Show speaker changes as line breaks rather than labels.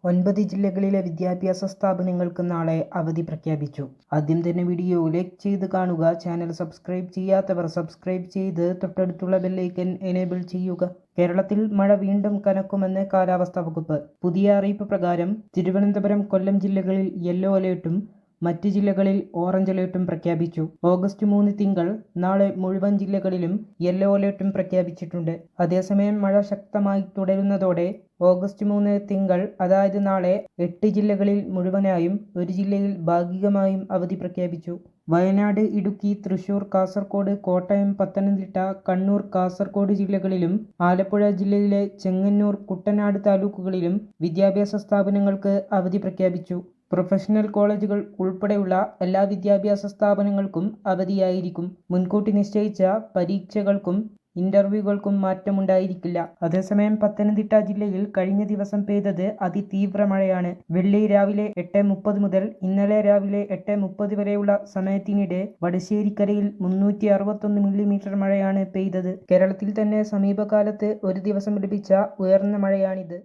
9 ജില്ലകളിലെ വിദ്യാഭ്യാസ സ്ഥാപനങ്ങൾക്ക് നാളെ അവധി പ്രഖ്യാപിച്ചു. ആദ്യം തന്നെ വീഡിയോ ലൈക്ക് ചെയ്ത് കാണുക. ചാനൽ സബ്സ്ക്രൈബ് ചെയ്യാത്തവർ സബ്സ്ക്രൈബ് ചെയ്ത് തൊട്ടടുത്തുള്ള ബെല്ലൈക്കൻ എനേബിൾ ചെയ്യുക. കേരളത്തിൽ മഴ വീണ്ടും കനക്കുമെന്ന് കാലാവസ്ഥാ വകുപ്പ്. പുതിയ അറിയിപ്പ് പ്രകാരം തിരുവനന്തപുരം, കൊല്ലം ജില്ലകളിൽ യെല്ലോ അലേർട്ടും മറ്റ് ജില്ലകളിൽ ഓറഞ്ച് അലേർട്ടും പ്രഖ്യാപിച്ചു. ഓഗസ്റ്റ് 3 തിങ്കൾ നാളെ മുഴുവൻ ജില്ലകളിലും യെല്ലോ അലേർട്ടും പ്രഖ്യാപിച്ചിട്ടുണ്ട്. അതേസമയം മഴ ശക്തമായി തുടരുന്നതോടെ ഓഗസ്റ്റ് 3 തിങ്കൾ അതായത് നാളെ 8 ജില്ലകളിൽ മുഴുവനായും 1 ജില്ലയിൽ ഭാഗികമായും അവധി പ്രഖ്യാപിച്ചു. വയനാട്, ഇടുക്കി, തൃശൂർ, കാസർഗോഡ്, കോട്ടയം, പത്തനംതിട്ട, കണ്ണൂർ, കാസർഗോഡ് ജില്ലകളിലും ആലപ്പുഴ ജില്ലയിലെ ചെങ്ങന്നൂർ, കുട്ടനാട് താലൂക്കുകളിലും വിദ്യാഭ്യാസ സ്ഥാപനങ്ങൾക്ക് അവധി പ്രഖ്യാപിച്ചു. പ്രൊഫഷണൽ കോളേജുകൾ ഉൾപ്പെടെയുള്ള എല്ലാ വിദ്യാഭ്യാസ സ്ഥാപനങ്ങൾക്കും അവധിയായിരിക്കും. മുൻകൂട്ടി നിശ്ചയിച്ച പരീക്ഷകൾക്കും ഇന്റർവ്യൂകൾക്കും മാറ്റമുണ്ടായിരിക്കില്ല. അതേസമയം പത്തനംതിട്ട ജില്ലയിൽ കഴിഞ്ഞ ദിവസം പെയ്തത് അതിതീവ്ര മഴയാണ്. വെള്ളി രാവിലെ 8:30 മുതൽ ഇന്നലെ രാവിലെ 8:30 വരെയുള്ള സമയത്തിനിടെ വടശ്ശേരിക്കരയിൽ 361 മില്ലിമീറ്റർ മഴയാണ് പെയ്തത്. കേരളത്തിൽ തന്നെ സമീപകാലത്ത് ഒരു ദിവസം ലഭിച്ച ഉയർന്ന മഴയാണിത്.